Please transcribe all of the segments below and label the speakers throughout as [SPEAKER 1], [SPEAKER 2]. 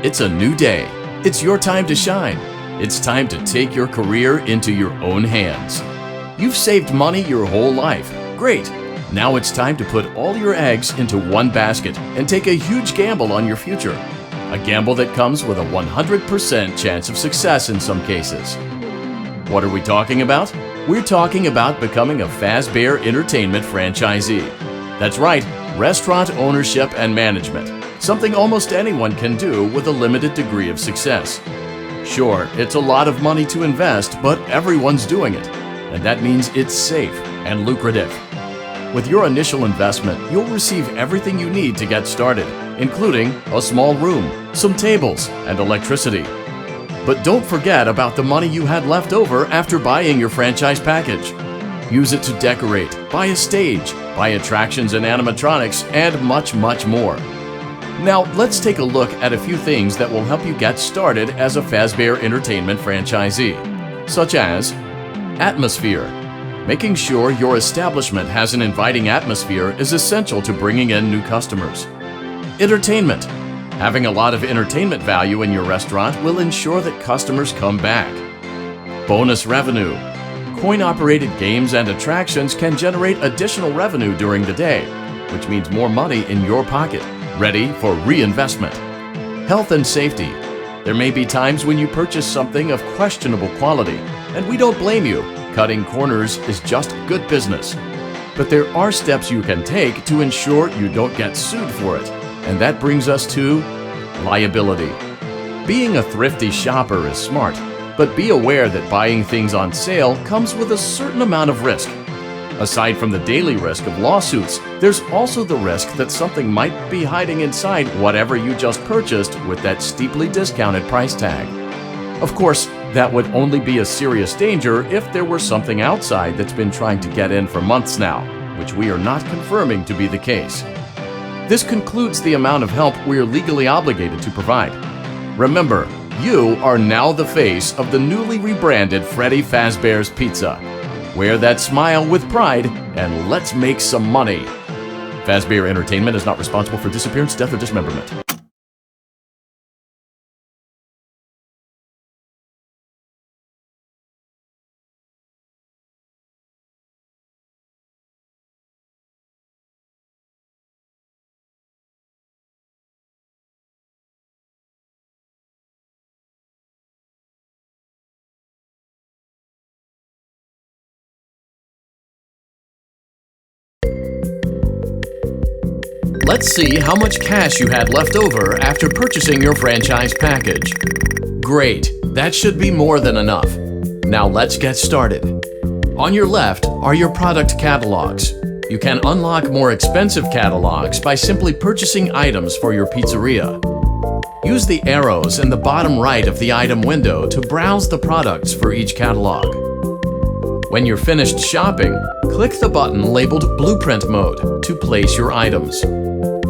[SPEAKER 1] It's a new day. It's your time to shine. It's time to take your career into your own hands. You've saved money your whole life. Great. Now it's time to put all your eggs into one basket and take a huge gamble on your future. A gamble that comes with a 100% chance of success in some cases. What are we talking about? We're talking about becoming a Fazbear Entertainment franchisee. That's right, restaurant ownership and management. Something almost anyone can do with a limited degree of success. Sure, it's a lot of money to invest, but everyone's doing it. And that means it's safe and lucrative. With your initial investment, you'll receive everything you need to get started, including a small room, some tables, and electricity. But don't forget about the money you had left over after buying your franchise package. Use it to decorate, buy a stage, buy attractions and animatronics, and much, much more. Now, let's take a look at a few things that will help you get started as a Fazbear Entertainment franchisee, such as atmosphere. Making sure your establishment has an inviting atmosphere is essential to bringing in new customers. Entertainment. Having a lot of entertainment value in your restaurant will ensure that customers come back. Bonus revenue. Coin-operated games and attractions can generate additional revenue during the day, which means more money in your pocket, ready for reinvestment. Health and safety. There may be times when you purchase something of questionable quality, and we don't blame you. Cutting corners is just good business. But there are steps you can take to ensure you don't get sued for it, and that brings us to liability. Being a thrifty shopper is smart, but be aware that buying things on sale comes with a certain amount of risk. Aside from the daily risk of lawsuits, there's also the risk that something might be hiding inside whatever you just purchased with that steeply discounted price tag. Of course, that would only be a serious danger if there were something outside that's been trying to get in for months now, which we are not confirming to be the case. This concludes the amount of help we are legally obligated to provide. Remember, you are now the face of the newly rebranded Freddy Fazbear's Pizza. Wear that smile with pride, and let's make some money. Fazbear Entertainment is not responsible for disappearance, death, or dismemberment. Let's see how much cash you had left over after purchasing your franchise package. Great, that should be more than enough. Now let's get started. On your left are your product catalogs. You can unlock more expensive catalogs by simply purchasing items for your pizzeria. Use the arrows in the bottom right of the item window to browse the products for each catalog. When you're finished shopping, click the button labeled Blueprint Mode to place your items.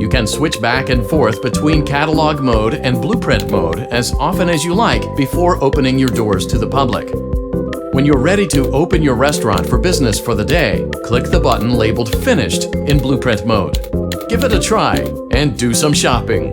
[SPEAKER 1] You can switch back and forth between Catalog Mode and Blueprint Mode as often as you like before opening your doors to the public. When you're ready to open your restaurant for business for the day, click the button labeled Finished in Blueprint Mode. Give it a try and do some shopping.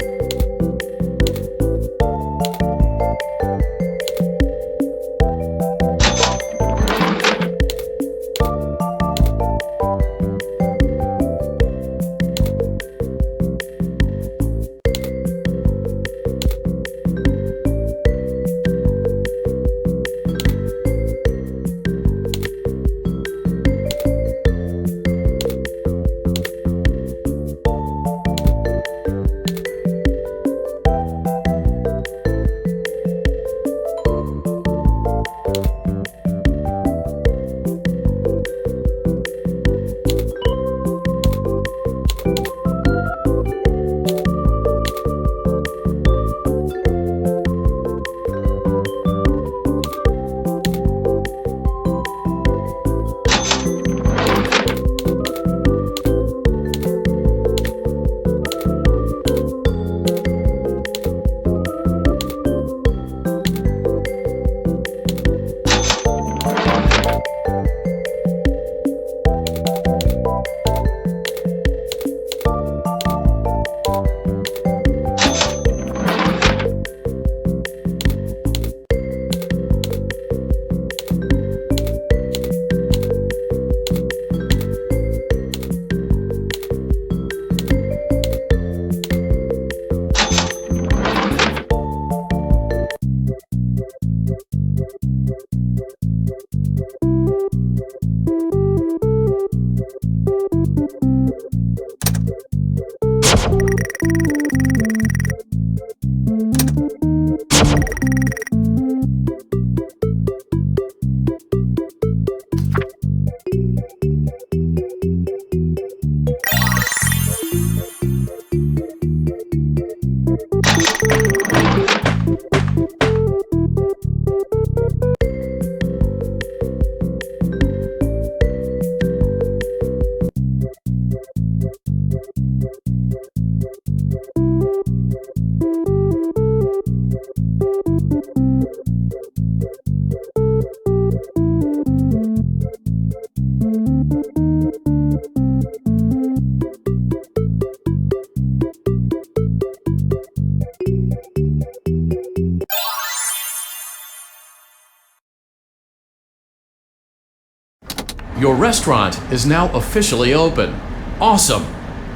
[SPEAKER 1] Your restaurant is now officially open. Awesome!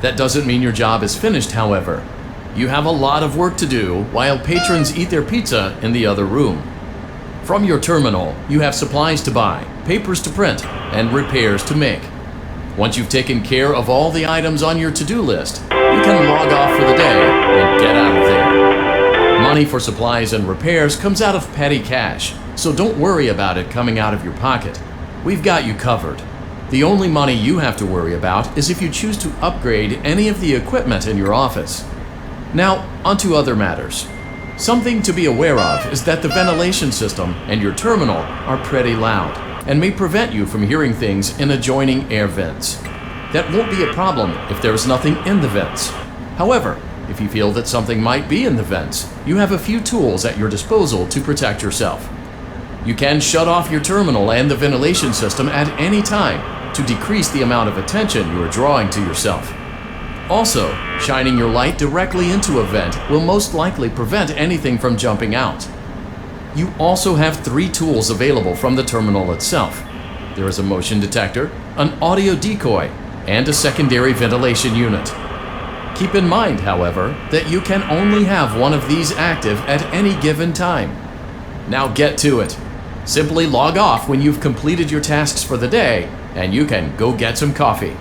[SPEAKER 1] That doesn't mean your job is finished, however. You have a lot of work to do while patrons eat their pizza in the other room. From your terminal, you have supplies to buy, papers to print, and repairs to make. Once you've taken care of all the items on your to-do list, you can log off for the day and get out of there. Money for supplies and repairs comes out of petty cash, so don't worry about it coming out of your pocket. We've got you covered. The only money you have to worry about is if you choose to upgrade any of the equipment in your office. Now, onto other matters. Something to be aware of is that the ventilation system and your terminal are pretty loud and may prevent you from hearing things in adjoining air vents. That won't be a problem if there's nothing in the vents. However, if you feel that something might be in the vents, you have a few tools at your disposal to protect yourself. You can shut off your terminal and the ventilation system at any time to decrease the amount of attention you are drawing to yourself. Also, shining your light directly into a vent will most likely prevent anything from jumping out. You also have 3 tools available from the terminal itself. There is a motion detector, an audio decoy, and a secondary ventilation unit. Keep in mind, however, that you can only have one of these active at any given time. Now get to it. Simply log off when you've completed your tasks for the day, and you can go get some coffee.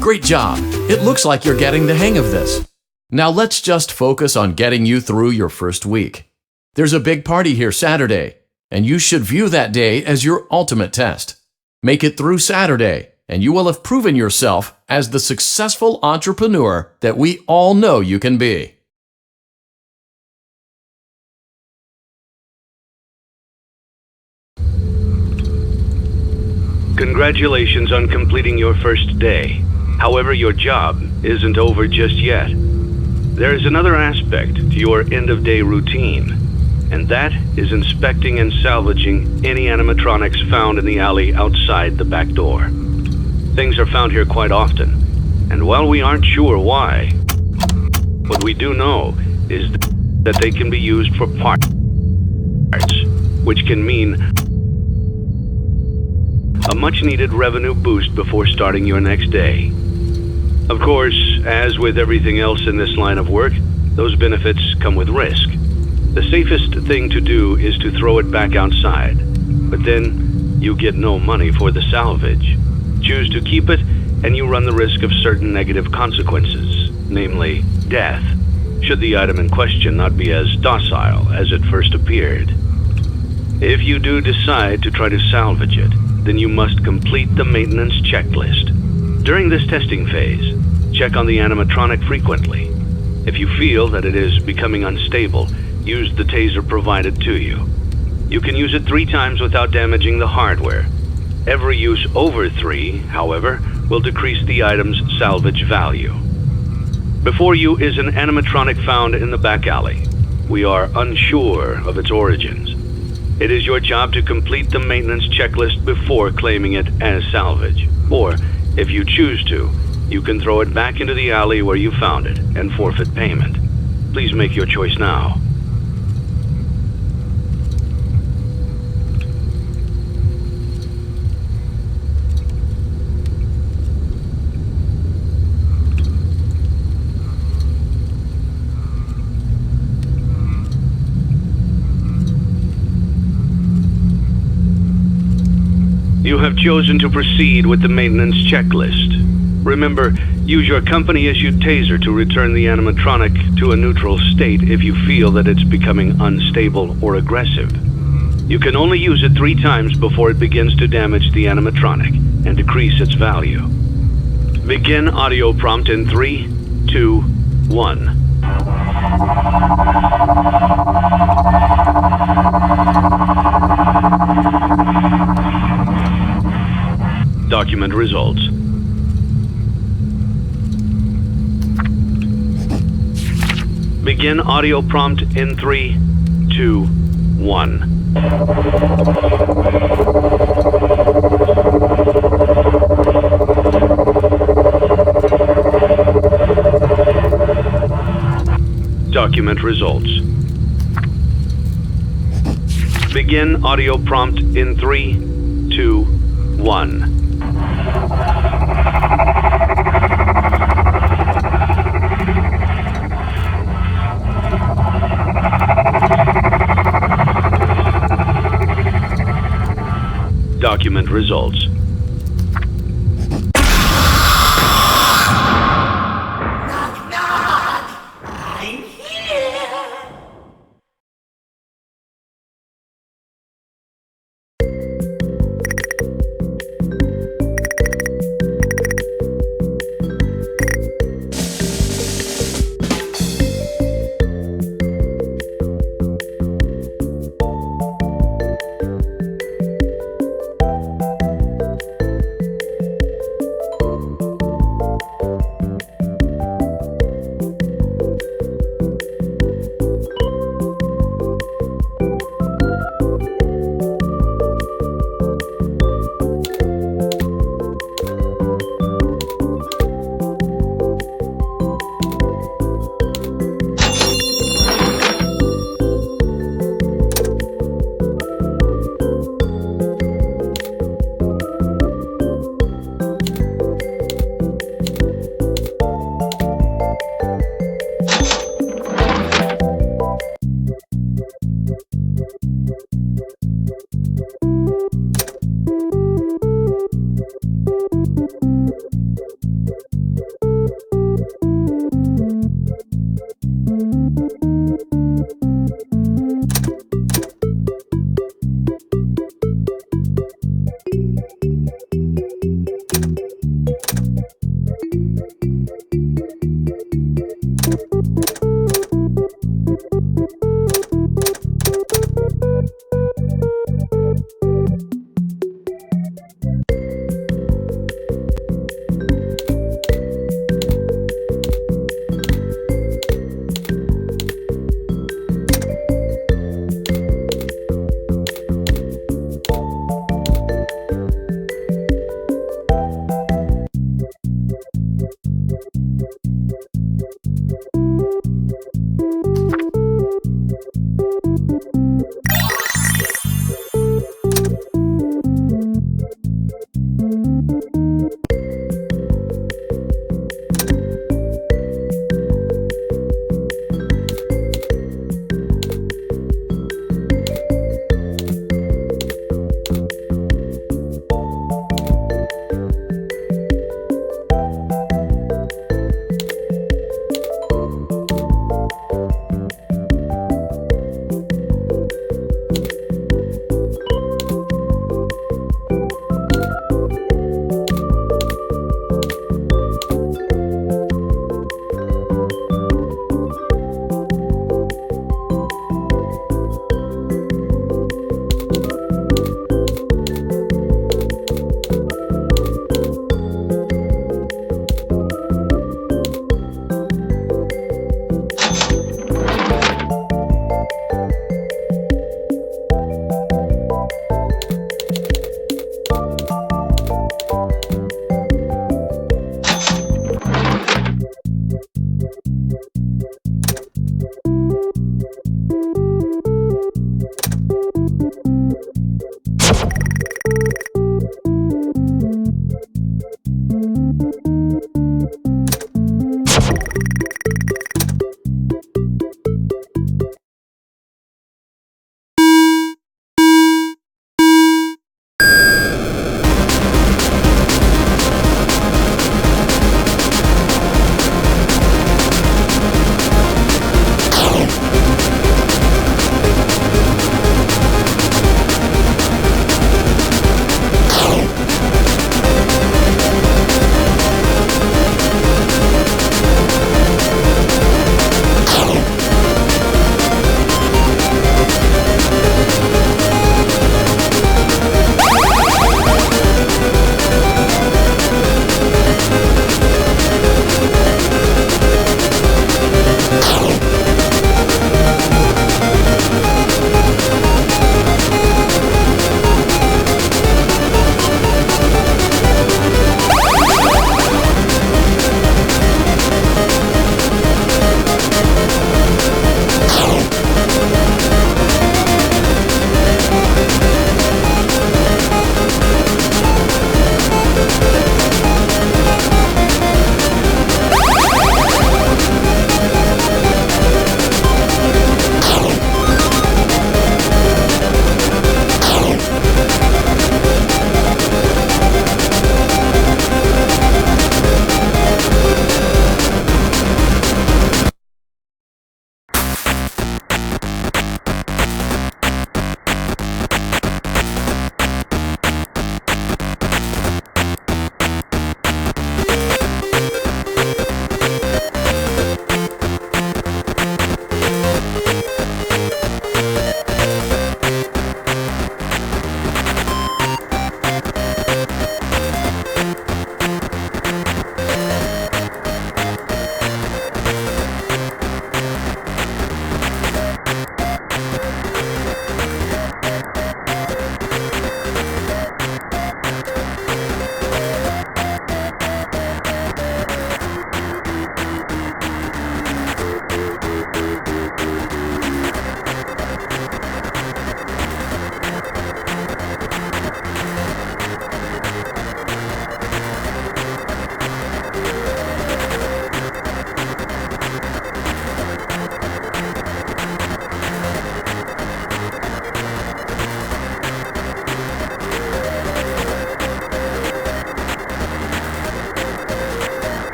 [SPEAKER 1] Great job! It looks like you're getting the hang of this. Now let's just focus on getting you through your first week. There's a big party here Saturday, and you should view that day as your ultimate test. Make it through Saturday, and you will have proven yourself as the successful entrepreneur that we all know you can be.
[SPEAKER 2] Congratulations on completing your first day. However, your job isn't over just yet. There is another aspect to your end-of-day routine, and that is inspecting and salvaging any animatronics found in the alley outside the back door. Things are found here quite often, and while we aren't sure why, what we do know is that they can be used for parts, which can mean a much-needed revenue boost before starting your next day. Of course, as with everything else in this line of work, those benefits come with risk. The safest thing to do is to throw it back outside, but then you get no money for the salvage. Choose to keep it, and you run the risk of certain negative consequences, namely death, should the item in question not be as docile as it first appeared. If you do decide to try to salvage it, then you must complete the maintenance checklist. During this testing phase, check on the animatronic frequently. If you feel that it is becoming unstable, use the taser provided to you. You can use it 3 times without damaging the hardware. Every use over 3, however, will decrease the item's salvage value. Before you is an animatronic found in the back alley. We are unsure of its origins. It is your job to complete the maintenance checklist before claiming it as salvage. Or, if you choose to, you can throw it back into the alley where you found it and forfeit payment. Please make your choice now. You have chosen to proceed with the maintenance checklist. Remember, use your company-issued taser to return the animatronic to a neutral state if you feel that it's becoming unstable or aggressive. You can only use it 3 times before it begins to damage the animatronic and decrease its value. Begin audio prompt in 3, 2, 1. Document results. Begin audio prompt in 3, 2, 1. Document results. Begin audio prompt in 3, 2, 1. Document results.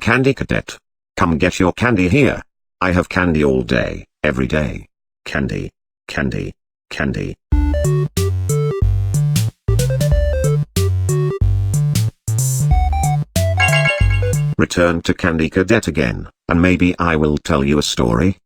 [SPEAKER 3] Candy Cadet. Come get your candy here. I have candy all day, every day. Candy, candy, candy. Return to Candy Cadet again, and maybe I will tell you a story.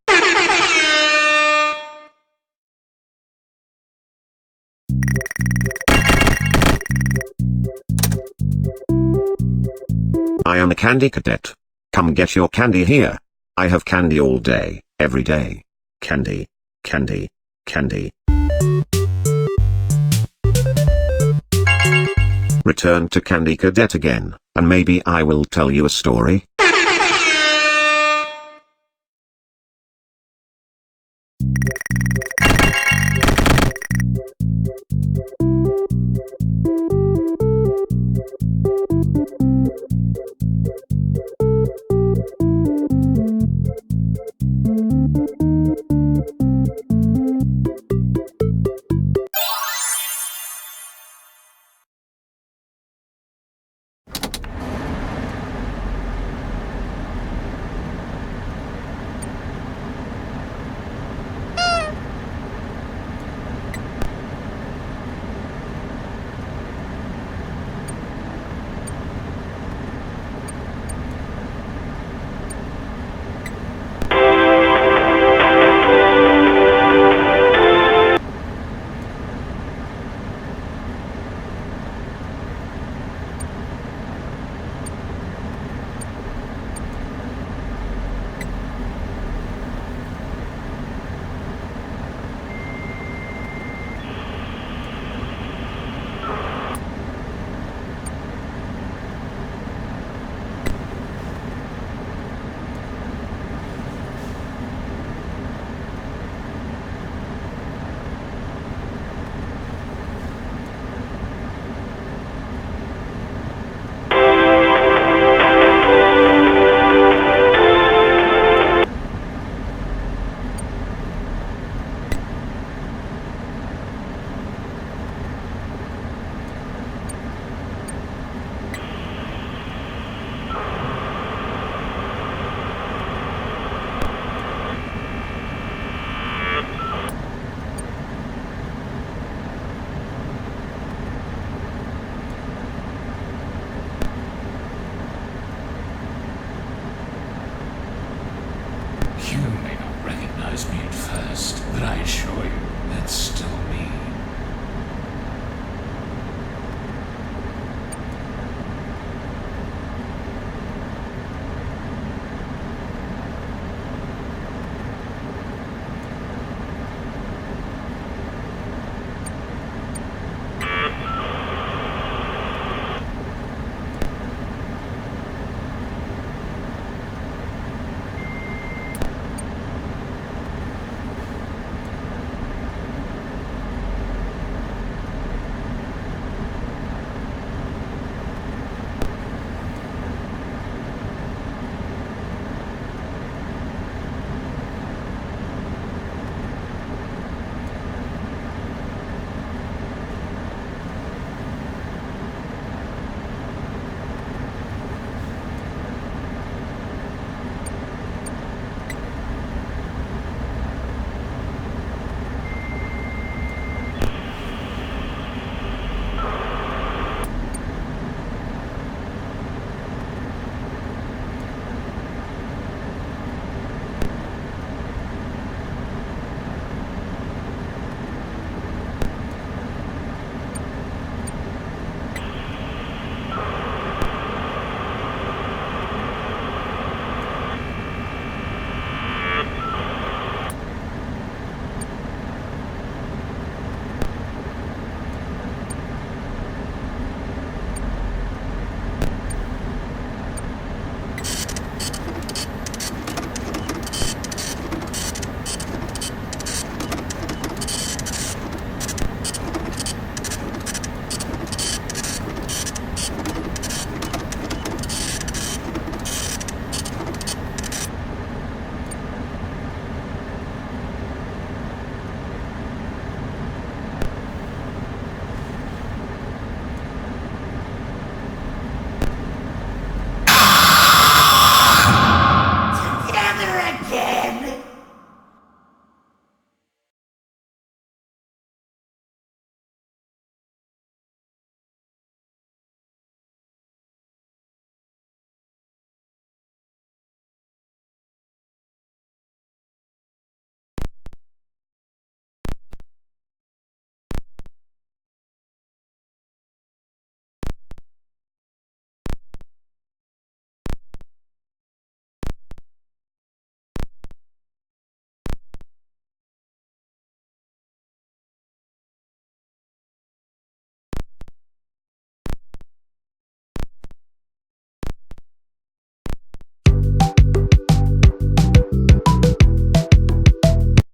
[SPEAKER 3] I am a Candy Cadet. Come get your candy here. I have candy all day, every day. Candy, candy, candy. Return to Candy Cadet again, and maybe I will tell you a story.